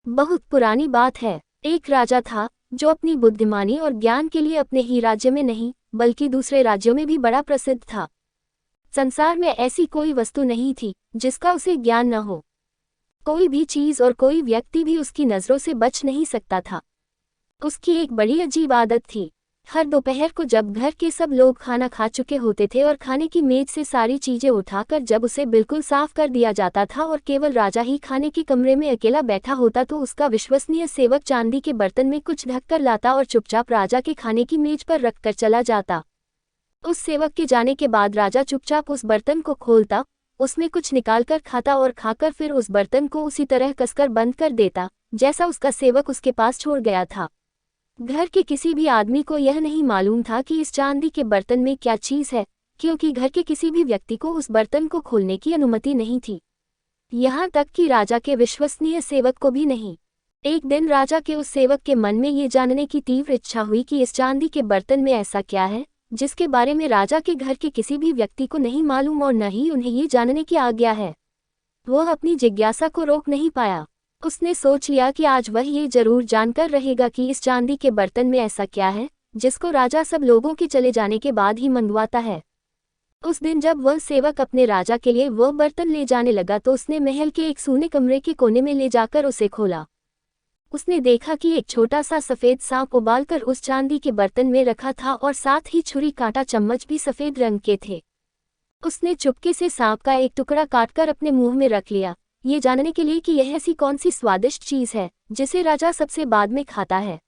बहुत पुरानी बात है। एक राजा था जो अपनी बुद्धिमानी और ज्ञान के लिए अपने ही राज्य में नहीं बल्कि दूसरे राज्यों में भी बड़ा प्रसिद्ध था। संसार में ऐसी कोई वस्तु नहीं थी जिसका उसे ज्ञान न हो। कोई भी चीज और कोई व्यक्ति भी उसकी नजरों से बच नहीं सकता था। उसकी एक बड़ी अजीब आदत थी। हर दोपहर को जब घर के सब लोग खाना खा चुके होते थे और खाने की मेज से सारी चीजें उठाकर जब उसे बिल्कुल साफ कर दिया जाता था और केवल राजा ही खाने के कमरे में अकेला बैठा होता तो उसका विश्वसनीय सेवक चांदी के बर्तन में कुछ ढककर लाता और चुपचाप राजा के खाने की मेज पर रखकर चला जाता। उस सेवक के जाने के बाद राजा चुपचाप उस बर्तन को खोलता, उसमें कुछ निकालकर खाता और खाकर फिर उस बर्तन को उसी तरह कसकर बंद कर देता जैसा उसका सेवक उसके पास छोड़ गया था। घर के किसी भी आदमी को यह नहीं मालूम था कि इस चांदी के बर्तन में क्या चीज है, क्योंकि घर के किसी भी व्यक्ति को उस बर्तन को खोलने की अनुमति नहीं थी, यहाँ तक कि राजा के विश्वसनीय सेवक को भी नहीं। एक दिन राजा के उस सेवक के मन में ये जानने की तीव्र इच्छा हुई कि इस चांदी के बर्तन में ऐसा क्या है जिसके बारे में राजा के घर के किसी भी व्यक्ति को नहीं मालूम और न ही उन्हें ये जानने की आज्ञा है। वह अपनी जिज्ञासा को रोक नहीं पाया। उसने सोच लिया कि आज वह ये जरूर जानकर रहेगा कि इस चांदी के बर्तन में ऐसा क्या है जिसको राजा सब लोगों के चले जाने के बाद ही मंगवाता है। उस दिन जब वह सेवक अपने राजा के लिए वह बर्तन ले जाने लगा तो उसने महल के एक सूने कमरे के कोने में ले जाकर उसे खोला। उसने देखा कि एक छोटा सा सफेद सांप उबालकर उस चांदी के बर्तन में रखा था और साथ ही छुरी कांटा चम्मच भी सफेद रंग के थे। उसने चुपके से सांप का एक टुकड़ा काटकर अपने मुंह में रख लिया, ये जानने के लिए कि यह ऐसी कौन सी स्वादिष्ट चीज है जिसे राजा सबसे बाद में खाता है।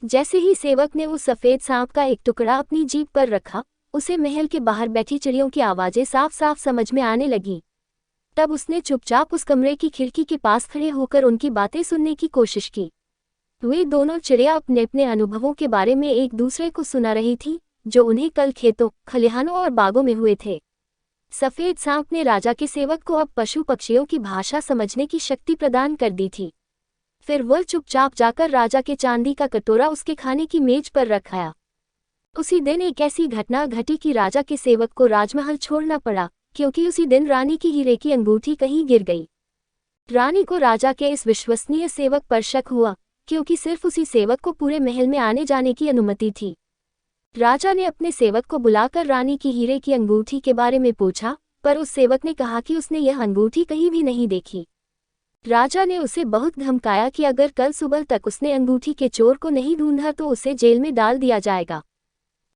जैसे ही सेवक ने उस सफेद सांप का एक टुकड़ा अपनी जीभ पर रखा, उसे महल के बाहर बैठी चिड़ियों की आवाजें साफ साफ समझ में आने लगी। तब उसने चुपचाप उस कमरे की खिड़की के पास खड़े होकर उनकी बातें सुनने की कोशिश की। वे दोनों चिड़िया अपने अपने अनुभवों के बारे में एक दूसरे को सुना रही थीं, जो उन्हें कल खेतों, खलिहानों और बागों में हुए थे। सफेद सांप ने राजा के सेवक को अब पशु पक्षियों की भाषा समझने की शक्ति प्रदान कर दी थी। फिर वह चुपचाप जाकर राजा के चांदी का कटोरा उसके खाने की मेज पर रखाया। उसी दिन एक ऐसी घटना घटी कि राजा के सेवक को राजमहल छोड़ना पड़ा, क्योंकि उसी दिन रानी की हीरे की अंगूठी कहीं गिर गई। रानी को राजा के इस विश्वसनीय सेवक पर शक हुआ, क्योंकि सिर्फ उसी सेवक को पूरे महल में आने जाने की अनुमति थी। राजा ने अपने सेवक को बुलाकर रानी की हीरे की अंगूठी के बारे में पूछा, पर उस सेवक ने कहा कि उसने यह अंगूठी कहीं भी नहीं देखी। राजा ने उसे बहुत धमकाया कि अगर कल सुबह तक उसने अंगूठी के चोर को नहीं ढूंढा तो उसे जेल में डाल दिया जाएगा।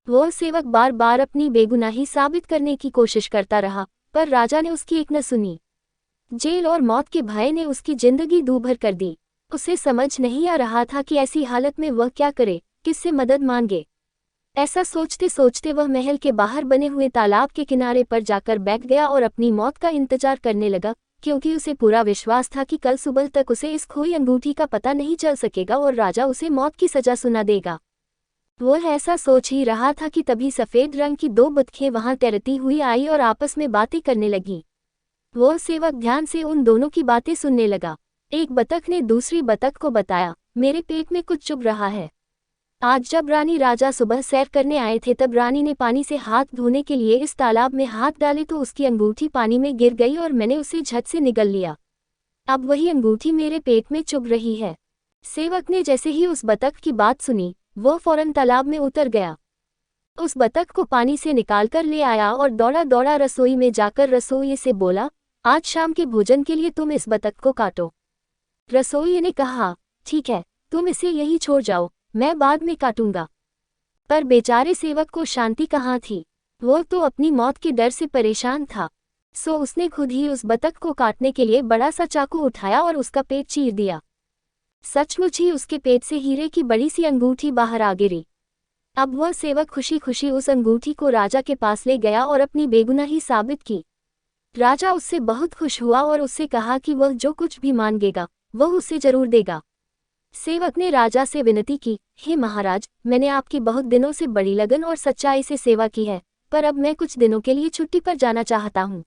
वह सेवक बार बार अपनी बेगुनाही साबित करने की कोशिश करता रहा, पर राजा ने उसकी एक न सुनी। जेल और मौत के भय ने उसकी जिंदगी दूभर कर दी। उसे समझ नहीं आ रहा था कि ऐसी हालत में वह क्या करे, किससे मदद मांगे। ऐसा सोचते सोचते वह महल के बाहर बने हुए तालाब के किनारे पर जाकर बैठ गया और अपनी मौत का इंतजार करने लगा, क्योंकि उसे पूरा विश्वास था कि कल सुबह तक उसे इस खोई अंगूठी का पता नहीं चल सकेगा और राजा उसे मौत की सजा सुना देगा। वह ऐसा सोच ही रहा था कि तभी सफेद रंग की दो बतखें वहां तैरती हुई आई और आपस में बातें करने लगी। वह सेवक ध्यान से उन दोनों की बातें सुनने लगा। एक बतख ने दूसरी बतख को बताया, मेरे पेट में कुछ चुभ रहा है। आज जब रानी राजा सुबह सैर करने आए थे तब रानी ने पानी से हाथ धोने के लिए इस तालाब में हाथ डाले तो उसकी अंगूठी पानी में गिर गई और मैंने उसे झट से निगल लिया। अब वही अंगूठी मेरे पेट में चुभ रही है। सेवक ने जैसे ही उस बतख की बात सुनी, वह फौरन तालाब में उतर गया। उस बतख को पानी से निकालकर ले आया और दौड़ा दौड़ा रसोई में जाकर रसोइये से बोला, आज शाम के भोजन के लिए तुम इस बतख को काटो। रसोइये ने कहा, ठीक है, तुम इसे यहीं छोड़ जाओ, मैं बाद में काटूंगा। पर बेचारे सेवक को शांति कहाँ थी। वो तो अपनी मौत के डर से परेशान था। सो उसने खुद ही उस बतख को काटने के लिए बड़ा सा चाकू उठाया और उसका पेट चीर दिया। सचमुच ही उसके पेट से हीरे की बड़ी सी अंगूठी बाहर आ गिरी। अब वह सेवक खुशी खुशी उस अंगूठी को राजा के पास ले गया और अपनी बेगुनाही साबित की। राजा उससे बहुत खुश हुआ और उससे कहा कि वह जो कुछ भी मांगेगा वह उसे जरूर देगा। सेवक ने राजा से विनती की, हे महाराज, मैंने आपकी बहुत दिनों से बड़ी लगन और सच्चाई से सेवा की है, पर अब मैं कुछ दिनों के लिए छुट्टी पर जाना चाहता हूँ।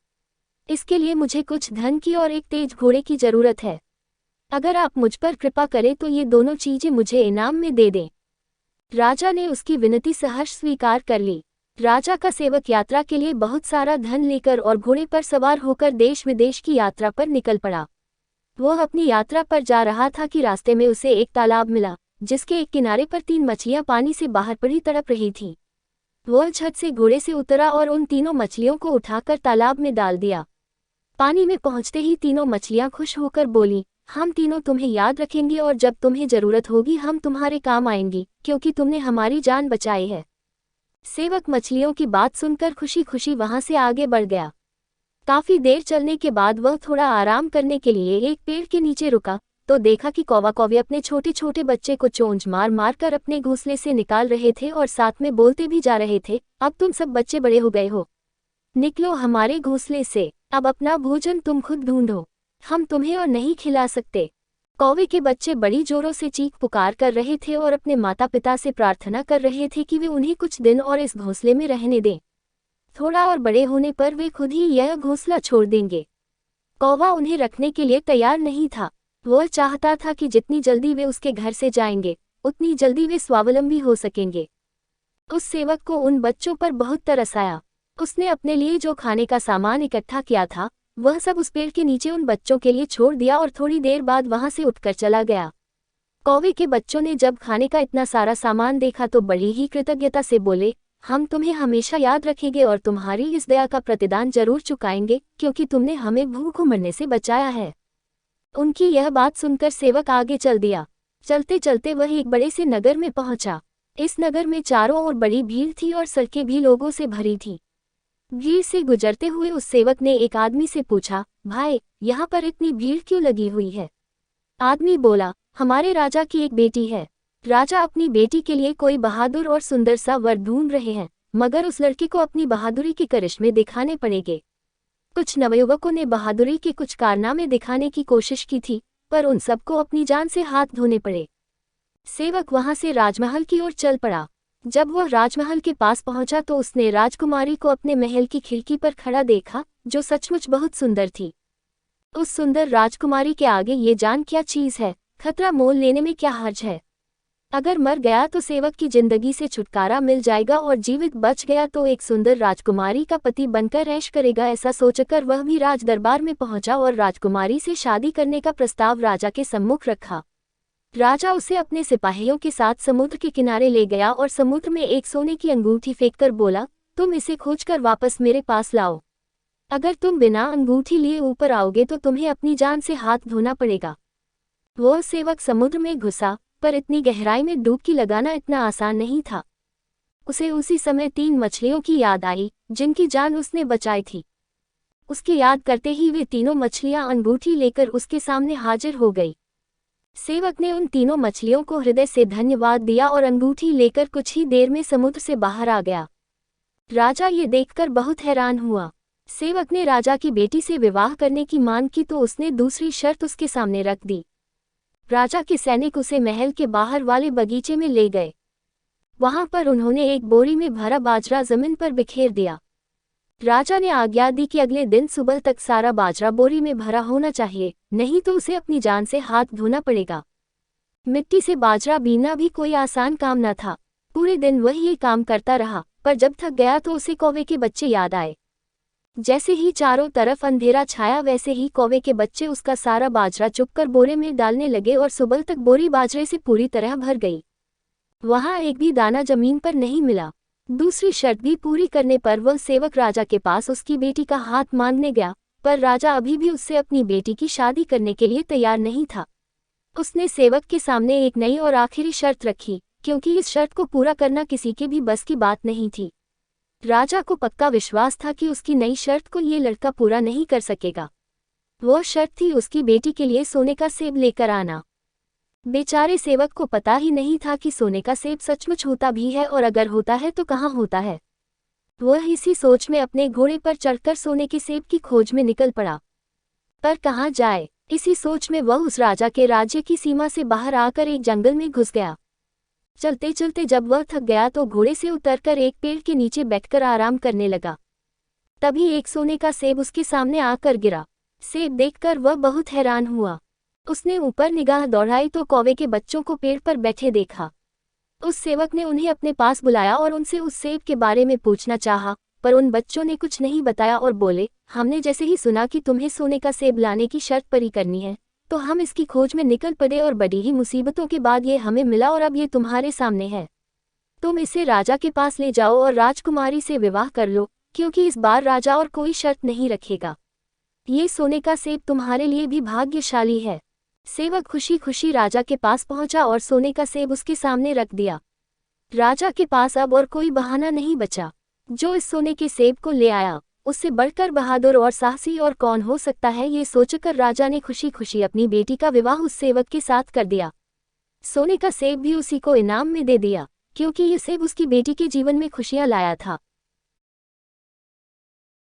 इसके लिए मुझे कुछ धन की और एक तेज घोड़े की जरूरत है। अगर आप मुझ पर कृपा करें तो ये दोनों चीजें मुझे इनाम में दे दें। राजा ने उसकी विनती सहर्ष स्वीकार कर ली। राजा का सेवक यात्रा के लिए बहुत सारा धन लेकर और घोड़े पर सवार होकर देश विदेश की यात्रा पर निकल पड़ा। वह अपनी यात्रा पर जा रहा था कि रास्ते में उसे एक तालाब मिला, जिसके एक किनारे पर 3 मछलियां पानी से बाहर पड़ी तड़प रही थीं। वह झट से घोड़े से उतरा और उन तीनों मछलियों को उठाकर तालाब में डाल दिया। पानी में पहुंचते ही तीनों मछलियां खुश होकर बोली, हम तीनों तुम्हें याद रखेंगी और जब तुम्हें जरूरत होगी हम तुम्हारे काम आएंगी, क्योंकि तुमने हमारी जान बचाई है। सेवक मछलियों की बात सुनकर खुशी खुशी वहां से आगे बढ़ गया। काफी देर चलने के बाद वह थोड़ा आराम करने के लिए एक पेड़ के नीचे रुका, तो देखा कि कौवा कौवे अपने छोटे छोटे बच्चे को चोंच मार मार कर अपने घोंसले से निकाल रहे थे और साथ में बोलते भी जा रहे थे, अब तुम सब बच्चे बड़े हो गए हो, निकलो हमारे घोंसले से, अब अपना भोजन तुम खुद ढूंढो, हम तुम्हें और नहीं खिला सकते। कौवे के बच्चे बड़ी जोरों से चीख पुकार कर रहे थे और अपने माता पिता से प्रार्थना कर रहे थे कि वे उन्हें कुछ दिन और इस घोंसले में रहने दें। थोड़ा और बड़े होने पर वे खुद ही यह घोंसला छोड़ देंगे। कौवा उन्हें रखने के लिए तैयार नहीं था। वह चाहता था कि जितनी जल्दी वे उसके घर से जाएंगे, उतनी जल्दी वे स्वावलंबी हो सकेंगे। उस सेवक को उन बच्चों पर बहुत तरस आया। उसने अपने लिए जो खाने का सामान इकट्ठा किया था, वह सब उस पेड़ के नीचे उन बच्चों के लिए छोड़ दिया और थोड़ी देर बाद वहां से उठकर चला गया। कौवे के बच्चों ने जब खाने का इतना सारा सामान देखा तो बड़ी ही कृतज्ञता से बोले, हम तुम्हें हमेशा याद रखेंगे और तुम्हारी इस दया का प्रतिदान जरूर चुकाएंगे, क्योंकि तुमने हमें भूख मरने से बचाया है। उनकी यह बात सुनकर सेवक आगे चल दिया। चलते चलते वह एक बड़े से नगर में पहुंचा। इस नगर में चारों ओर बड़ी भीड़ थी और सड़कें भी लोगों से भरी थीं। भीड़ से गुजरते हुए उस सेवक ने एक आदमी से पूछा, भाई, यहाँ पर इतनी भीड़ क्यों लगी हुई है? आदमी बोला, हमारे राजा की एक बेटी है। राजा अपनी बेटी के लिए कोई बहादुर और सुंदर सा वर ढूंढ रहे हैं, मगर उस लड़की को अपनी बहादुरी के करिश्मे दिखाने पड़ेंगे। कुछ नवयुवकों ने बहादुरी के कुछ कारनामे दिखाने की कोशिश की थी, पर उन सबको अपनी जान से हाथ धोने पड़े। सेवक वहां से राजमहल की ओर चल पड़ा। जब वह राजमहल के पास पहुंचा तो उसने राजकुमारी को अपने महल की खिड़की पर खड़ा देखा, जो सचमुच बहुत सुंदर थी। उस सुंदर राजकुमारी के आगे ये जान क्या चीज है, खतरा मोल लेने में क्या हर्ज है। अगर मर गया तो सेवक की जिंदगी से छुटकारा मिल जाएगा और जीवित बच गया तो एक सुंदर राजकुमारी का पति बनकर ऐश करेगा। ऐसा सोचकर वह भी राज दरबार में पहुंचा और राजकुमारी से शादी करने का प्रस्ताव राजा के सम्मुख रखा। राजा उसे अपने सिपाहियों के साथ समुद्र के किनारे ले गया और समुद्र में एक सोने की अंगूठी फेंककर बोला, तुम इसे खोजकर वापस मेरे पास लाओ। अगर तुम बिना अंगूठी लिए ऊपर आओगे तो तुम्हें अपनी जान से हाथ धोना पड़ेगा। वह सेवक समुद्र में घुसा, पर इतनी गहराई में डुबकी लगाना इतना आसान नहीं था। उसे उसी समय 3 मछलियों की याद आई, जिनकी जान उसने बचाई थी। उसकी याद करते ही वे तीनों मछलियां अंगूठी लेकर उसके सामने हाजिर हो गई। सेवक ने उन तीनों मछलियों को हृदय से धन्यवाद दिया और अंगूठी लेकर कुछ ही देर में समुद्र से बाहर आ गया। राजा ये देखकर बहुत हैरान हुआ। सेवक ने राजा की बेटी से विवाह करने की मांग की तो उसने दूसरी शर्त उसके सामने रख दी। राजा के सैनिक उसे महल के बाहर वाले बगीचे में ले गए। वहां पर उन्होंने एक बोरी में भरा बाजरा जमीन पर बिखेर दिया। राजा ने आज्ञा दी कि अगले दिन सुबह तक सारा बाजरा बोरी में भरा होना चाहिए, नहीं तो उसे अपनी जान से हाथ धोना पड़ेगा। मिट्टी से बाजरा बीनना भी कोई आसान काम न था। पूरे दिन वह ये काम करता रहा, पर जब थक गया तो उसे कौवे के बच्चे याद आए। जैसे ही चारों तरफ अंधेरा छाया वैसे ही कौवे के बच्चे उसका सारा बाजरा चुपकर बोरे में डालने लगे और सुबह तक बोरी बाजरे से पूरी तरह भर गई। वहां एक भी दाना जमीन पर नहीं मिला। दूसरी शर्त भी पूरी करने पर वह सेवक राजा के पास उसकी बेटी का हाथ मांगने गया, पर राजा अभी भी उससे अपनी बेटी की शादी करने के लिए तैयार नहीं था। उसने सेवक के सामने एक नई और आखिरी शर्त रखी, क्योंकि इस शर्त को पूरा करना किसी के भी बस की बात नहीं थी। राजा को पक्का विश्वास था कि उसकी नई शर्त को ये लड़का पूरा नहीं कर सकेगा। वह शर्त थी उसकी बेटी के लिए सोने का सेब लेकर आना। बेचारे सेवक को पता ही नहीं था कि सोने का सेब सचमुच होता भी है और अगर होता है तो कहाँ होता है। वह इसी सोच में अपने घोड़े पर चढ़कर सोने के सेब की खोज में निकल पड़ा। पर कहाँ जाए, इसी सोच में वह उस राजा के राज्य की सीमा से बाहर आकर एक जंगल में घुस गया। चलते चलते जब वह थक गया तो घोड़े से उतरकर एक पेड़ के नीचे बैठकर आराम करने लगा। तभी एक सोने का सेब उसके सामने आकर गिरा। सेब देखकर वह बहुत हैरान हुआ। उसने ऊपर निगाह दौड़ाई तो कौवे के बच्चों को पेड़ पर बैठे देखा। उस सेवक ने उन्हें अपने पास बुलाया और उनसे उस सेब के बारे में पूछना चाहा, पर उन बच्चों ने कुछ नहीं बताया और बोले, हमने जैसे ही सुना कि तुम्हें सोने का सेब लाने की शर्त पूरी करनी है, तो हम इसकी खोज में निकल पड़े और बड़ी ही मुसीबतों के बाद ये हमें मिला और अब ये तुम्हारे सामने है। तुम इसे राजा के पास ले जाओ और राजकुमारी से विवाह कर लो, क्योंकि इस बार राजा और कोई शर्त नहीं रखेगा। ये सोने का सेब तुम्हारे लिए भी भाग्यशाली है। सेवक खुशी खुशी राजा के पास पहुंचा और सोने का सेब उसके सामने रख दिया। राजा के पास अब और कोई बहाना नहीं बचा। जो इस सोने के सेब को ले आया, उससे बढ़कर बहादुर और साहसी और कौन हो सकता है, ये सोचकर राजा ने खुशी खुशी अपनी बेटी का विवाह उस सेवक के साथ कर दिया। सोने का सेब भी उसी को इनाम में दे दिया, क्योंकि ये सेब उसकी बेटी के जीवन में खुशियां लाया था।